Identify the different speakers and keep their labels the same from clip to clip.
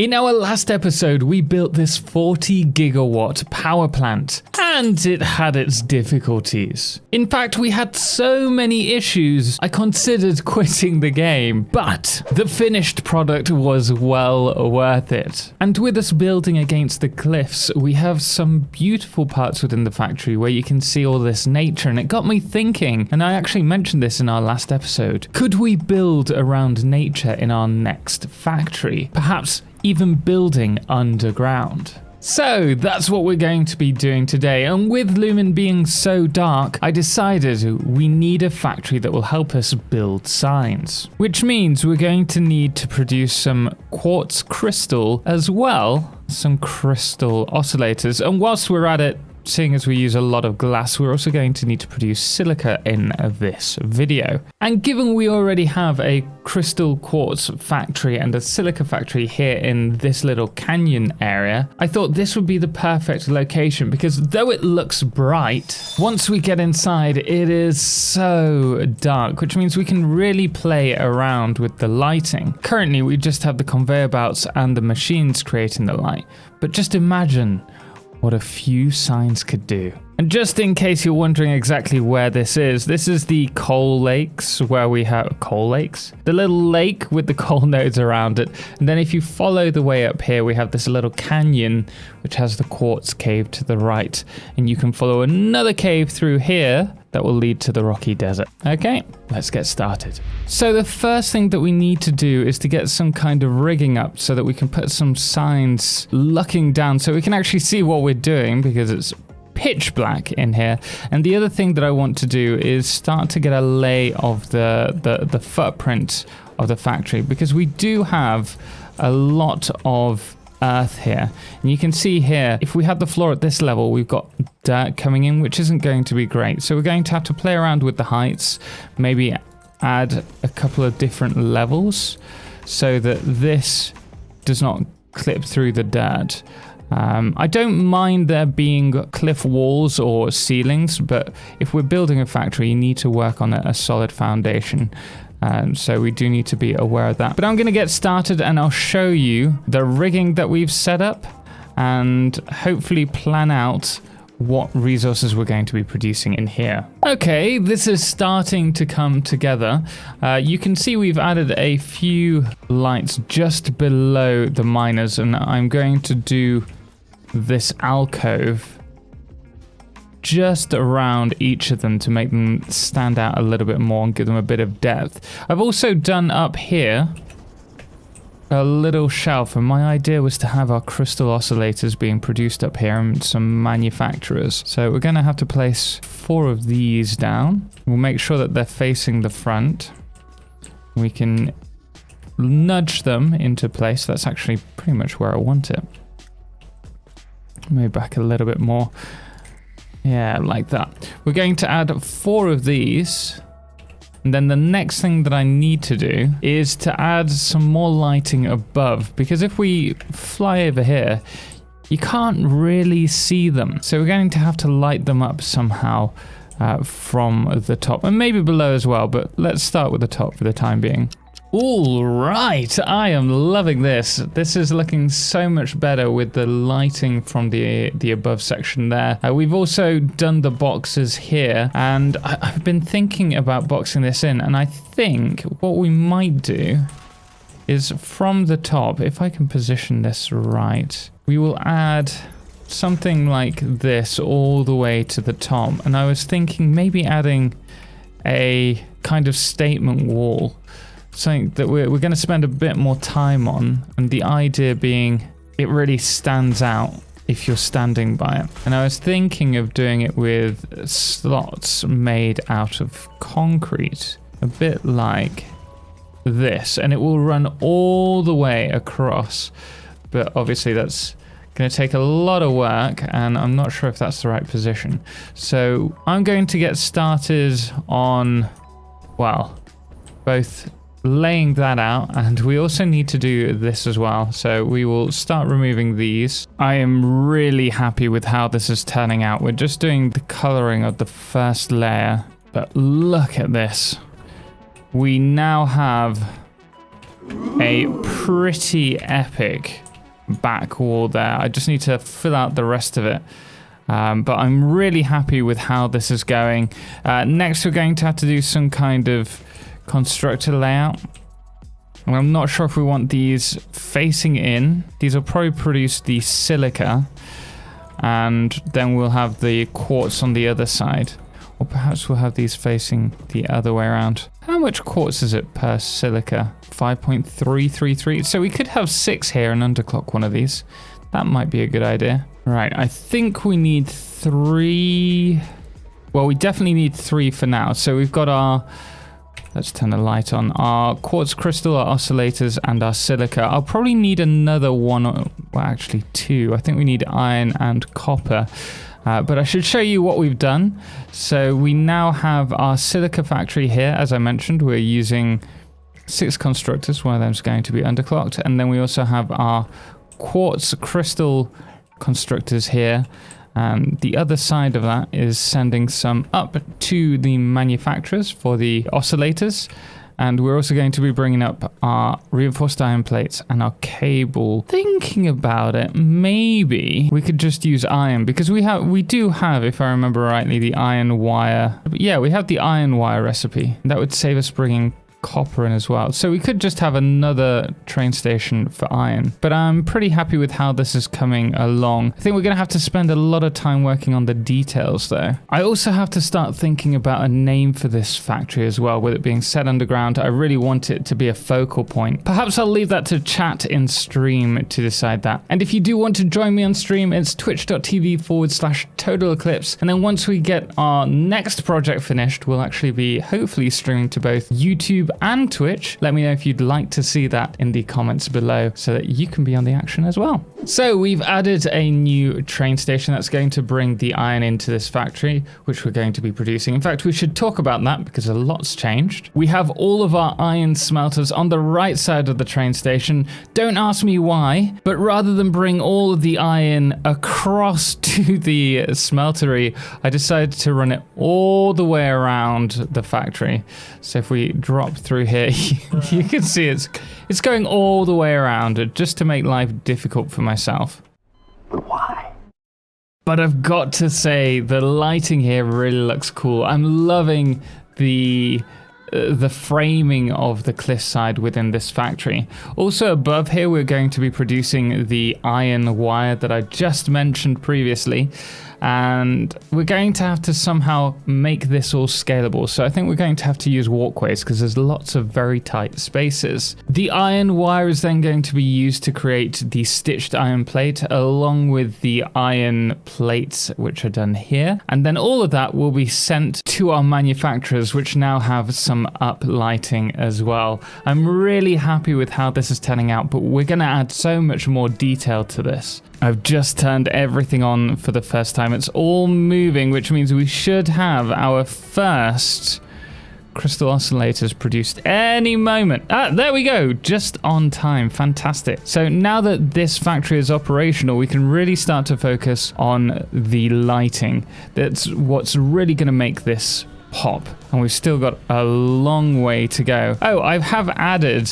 Speaker 1: In our last episode, we built this 40 gigawatt power plant, and it had its difficulties. In fact, we had so many issues, I considered quitting the game, but the finished product was well worth it. And with us building against the cliffs, we have some beautiful parts within the factory where you can see all this nature, and it got me thinking, and I actually mentioned this in our last episode, could we build around nature in our next factory? Perhaps even building underground. So that's what we're going to be doing today, and with Lumen being so dark, I decided we need a factory that will help us build signs. Which means we're going to need to produce some quartz crystal as well, some crystal oscillators, and whilst we're at it, seeing as we use a lot of glass, we're also going to need to produce silica in this video. And given we already have a crystal quartz factory and a silica factory here in this little canyon area, I thought this would be the perfect location because though it looks bright, once we get inside, it is so dark, which means we can really play around with the lighting. Currently, we just have the conveyor belts and the machines creating the light, but just imagine what a few signs could do. And just in case you're wondering exactly where this is the coal lakes where we have coal lakes, the little lake with the coal nodes around it. And then if you follow the way up here, we have this little canyon which has the quartz cave to the right, and you can follow another cave through here that will lead to the rocky desert. Okay, let's get started. So the first thing that we need to do is to get some kind of rigging up so that we can put some signs looking down so we can actually see what we're doing because it's pitch black in here. And the other thing that I want to do is start to get a lay of the footprint of the factory because we do have a lot of earth here, and you can see here if we had the floor at this level, we've got dirt coming in, which isn't going to be great, so we're going to have to play around with the heights, maybe add a couple of different levels so that this does not clip through the dirt. I don't mind there being cliff walls or ceilings, but if we're building a factory, you need to work on a solid foundation. So we do need to be aware of that. But I'm going to get started and I'll show you the rigging that we've set up and hopefully plan out what resources we're going to be producing in here. Okay, this is starting to come together. You can see we've added a few lights just below the miners, and I'm going to do this alcove just around each of them to make them stand out a little bit more and give them a bit of depth. I've also done up here a little shelf, and my idea was to have our crystal oscillators being produced up here and some manufacturers. So we're going to have to place 4 of these down. We'll make sure that they're facing the front. We can nudge them into place. That's actually pretty much where I want it. Move back a little bit more. Yeah, like that. We're going to add 4 of these. And then the next thing that I need to do is to add some more lighting above, because if we fly over here, you can't really see them. So we're going to have to light them up somehow from the top, and maybe below as well, but let's start with the top for the time being. All right, I am loving this. This is looking so much better with the lighting from the above section there. We've also done the boxes here, and I've been thinking about boxing this in, and I think what we might do is from the top, if I can position this right, we will add something like this all the way to the top. And I was thinking maybe adding a kind of statement wall, something that we're going to spend a bit more time on, and the idea being it really stands out if you're standing by it. And I was thinking of doing it with slots made out of concrete, a bit like this, and it will run all the way across, but obviously that's going to take a lot of work, and I'm not sure if that's the right position. So I'm going to get started on, well, both laying that out, and we also need to do this as well. So we will start removing these. I am really happy with how this is turning out. We're just doing the coloring of the first layer, but look at this. We now have a pretty epic back wall there. I just need to fill out the rest of it. But I'm really happy with how this is going. Next, we're going to have to do some kind of constructor layout. And I'm not sure if we want these facing in. These will probably produce the silica. And then we'll have the quartz on the other side. Or perhaps we'll have these facing the other way around. How much quartz is it per silica? 5.333. So we could have 6 here and underclock one of these. That might be a good idea. Right, I think we need 3. Well, we definitely need 3 for now. So we've got our, let's turn the light on, our quartz crystal, our oscillators, and our silica. I'll probably need another one, well, actually 2. I think we need iron and copper. But I should show you what we've done. So we now have our silica factory here. As I mentioned, we're using 6 constructors. One of them is going to be underclocked. And then we also have our quartz crystal constructors here. The other side of that is sending some up to the manufacturers for the oscillators. And we're also going to be bringing up our reinforced iron plates and our cable. Thinking about it, maybe we could just use iron because we do have, if I remember rightly, the iron wire. Yeah, we have the iron wire recipe. That would save us bringing copper in as well. So we could just have another train station for iron. But I'm pretty happy with how this is coming along. I think we're going to have to spend a lot of time working on the details though. I also have to start thinking about a name for this factory as well. With it being set underground, I really want it to be a focal point. Perhaps I'll leave that to chat in stream to decide that. And if you do want to join me on stream, it's twitch.tv/Totalxclipse. And then once we get our next project finished, we'll actually be hopefully streaming to both YouTube and Twitch. Let me know if you'd like to see that in the comments below so that you can be on the action as well. So we've added a new train station that's going to bring the iron into this factory, which we're going to be producing. In fact, we should talk about that because a lot's changed. We have all of our iron smelters on the right side of the train station. Don't ask me why, but rather than bring all of the iron across to the smeltery, I decided to run it all the way around the factory. So if we drop through here, you can see it's going all the way around just to make life difficult for myself.
Speaker 2: Why?
Speaker 1: But I've got to say, the lighting here really looks cool. I'm loving the framing of the cliffside within this factory. Also above here, we're going to be producing the iron wire that I just mentioned previously. And we're going to have to somehow make this all scalable. So I think we're going to have to use walkways because there's lots of very tight spaces. The iron wire is then going to be used to create the stitched iron plate along with the iron plates, which are done here. And then all of that will be sent to our manufacturers, which now have some up lighting as well. I'm really happy with how this is turning out, but we're going to add so much more detail to this. I've just turned everything on for the first time. It's all moving, which means we should have our first crystal oscillators produced any moment. There we go, just on time. Fantastic. So now that this factory is operational, we can really start to focus on the lighting. That's what's really going to make this pop. And we've still got a long way to go. Oh, I have added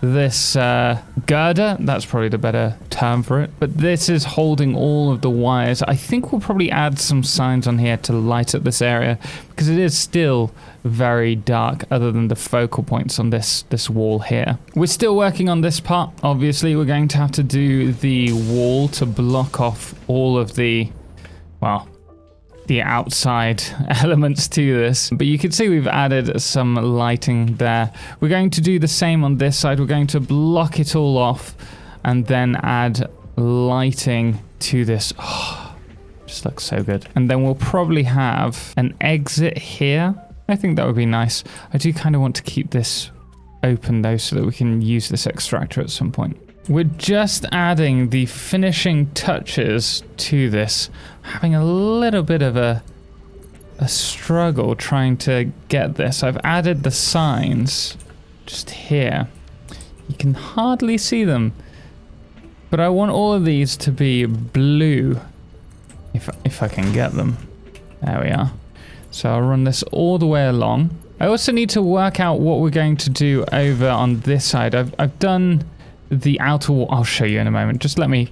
Speaker 1: this girder, that's probably the better term for it, but this is holding all of the wires. I think we'll probably add some signs on here to light up this area because it is still very dark other than the focal points on this wall here. We're still working on this part. Obviously, we're going to have to do the wall to block off all of the, well, the outside elements to this, but you can see we've added some lighting there. We're going to do the same on this side. We're going to block it all off and then add lighting to this. Oh, just looks so good. And then we'll probably have an exit here. I think that would be nice. I do kind of want to keep this open though so that we can use this extractor at some point. We're just adding the finishing touches to this. Having a little bit of a struggle trying to get this. I've added the signs just here. You can hardly see them. But I want all of these to be blue. If I can get them. There we are. So I'll run this all the way along. I also need to work out what we're going to do over on this side. I've done the outer wall. I'll show you in a moment. Just let me,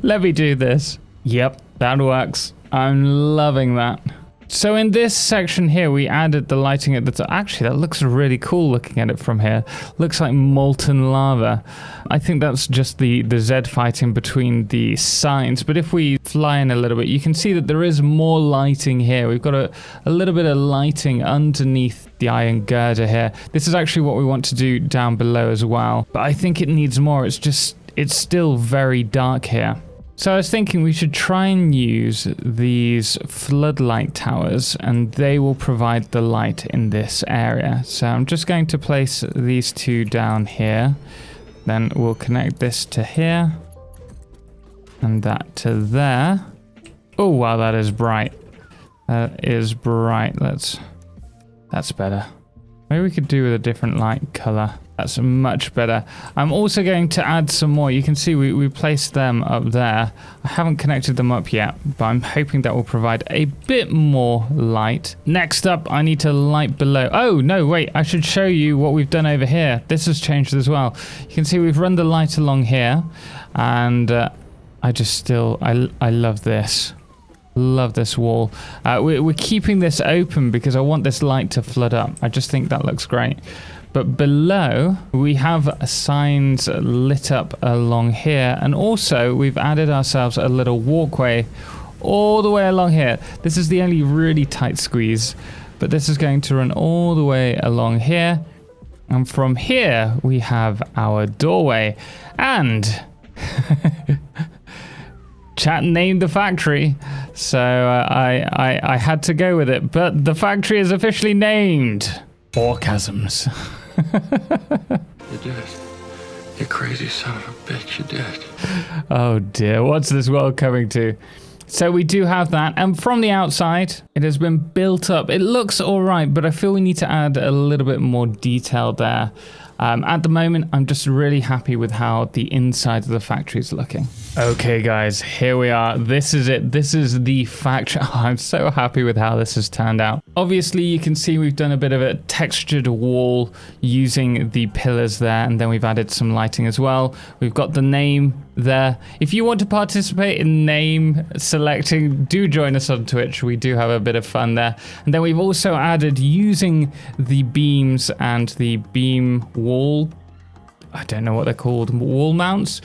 Speaker 1: let me do this. Yep, that works. I'm loving that. So in this section here, we added the lighting at the top. Actually, that looks really cool looking at it from here. Looks like molten lava. I think that's just the Z fighting between the signs. But if we fly in a little bit, you can see that there is more lighting here. We've got a little bit of lighting underneath the iron girder here. This is actually what we want to do down below as well. But I think it needs more. It's still very dark here. So I was thinking we should try and use these floodlight towers, and they will provide the light in this area. So I'm just going to place these two down here. Then we'll connect this to here and that to there. Oh wow, that is bright. That is bright. That's better. Maybe we could do with a different light color. That's much better. I'm also going to add some more. You can see we placed them up there. I haven't connected them up yet, but I'm hoping that will provide a bit more light. Next up, I need to light below. Oh, no, wait. I should show you what we've done over here. This has changed as well. You can see we've run the light along here, and I love this. Love this wall. We're keeping this open because I want this light to flood up. I just think that looks great. But below, we have signs lit up along here. And also, we've added ourselves a little walkway all the way along here. This is the only really tight squeeze. But this is going to run all the way along here. And from here, we have our doorway. And chat named the factory. So I had to go with it. But the factory is officially named Orgasms.
Speaker 2: You did. You crazy son of a bitch, you did.
Speaker 1: Oh dear, what's this world coming to? So we do have that, and from the outside, it has been built up. It looks all right, but I feel we need to add a little bit more detail there. At the moment, I'm just really happy with how the inside of the factory is looking. Okay, guys, here we are. This is it. This is the factory. Oh, I'm so happy with how this has turned out. Obviously, you can see we've done a bit of a textured wall using the pillars there, and then we've added some lighting as well. We've got the name there. If you want to participate in name selecting, do join us on Twitch. We do have a bit of fun there. And then we've also added, using the beams and the beam wall, I don't know what they're called, wall mounts,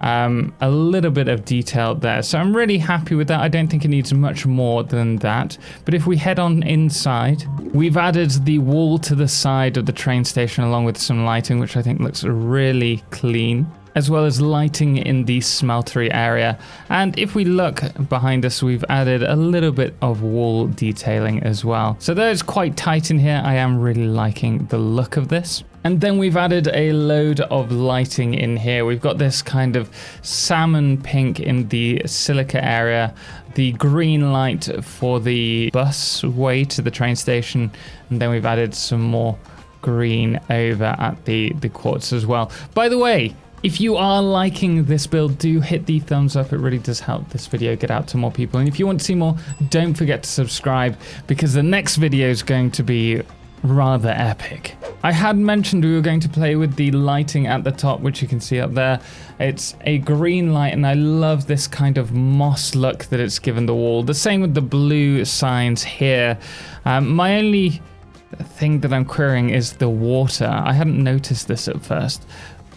Speaker 1: a little bit of detail there. So I'm really happy with that. I don't think it needs much more than that. But if we head on inside, we've added the wall to the side of the train station along with some lighting, which I think looks really clean, as well as lighting in the smeltery area. And if we look behind us, we've added a little bit of wall detailing as well. So though it's quite tight in here, I am really liking the look of this. And then we've added a load of lighting in here. We've got this kind of salmon pink in the silica area, the green light for the bus way to the train station, and then we've added some more green over at the quartz as well. By the way, if you are liking this build, do hit the thumbs up. It really does help this video get out to more people. And if you want to see more, don't forget to subscribe, because the next video is going to be rather epic. I had mentioned we were going to play with the lighting at the top, which you can see up there. It's a green light, and I love this kind of moss look that it's given the wall. The same with the blue signs here. My only thing that I'm querying is the water. I hadn't noticed this at first,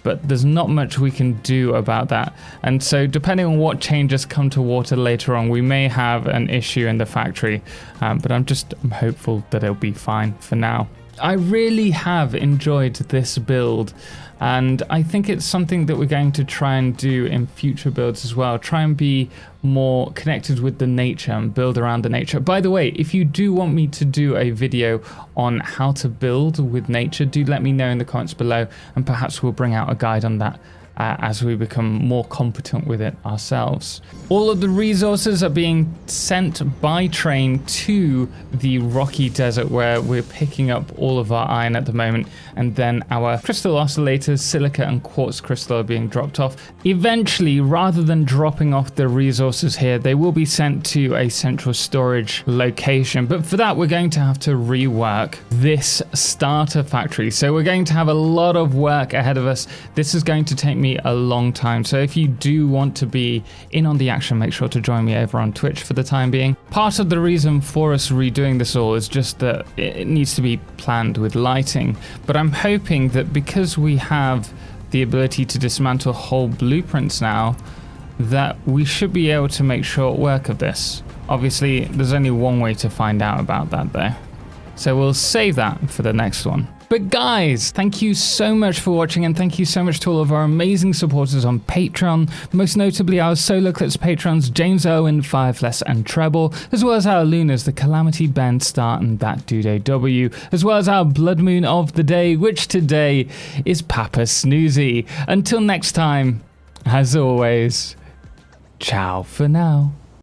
Speaker 1: but there's not much we can do about that. And so depending on what changes come to water later on, we may have an issue in the factory, but I'm hopeful that it'll be fine for now. I really have enjoyed this build, and I think it's something that we're going to try and do in future builds as well. Try and be more connected with the nature and build around the nature. By the way, if you do want me to do a video on how to build with nature, do let me know in the comments below, and perhaps we'll bring out a guide on that as we become more competent with it ourselves. All of the resources are being sent by train to the rocky desert where we're picking up all of our iron at the moment, and then our crystal oscillators, silica and quartz crystal, are being dropped off. Eventually, rather than dropping off the resources here, they will be sent to a central storage location, but for that we're going to have to rework this starter factory. So we're going to have a lot of work ahead of us. This is going to take me a long time, so if you do want to be in on the action, make sure to join me over on Twitch for the time being. Part of the reason for us redoing this all is just that it needs to be planned with lighting, but I'm hoping that because we have the ability to dismantle whole blueprints now, that we should be able to make short work of this. Obviously, there's only one way to find out about that though, so we'll save that for the next one. But guys, thank you so much for watching, and thank you so much to all of our amazing supporters on Patreon, most notably our Solarclipse patrons James Owen, Firefless and Treble, as well as our Lunas, the Calamity, Ben, Star and That Dude W, as well as our Blood Moon of the day, which today is Papa Snoozy. Until next time, as always, ciao for now.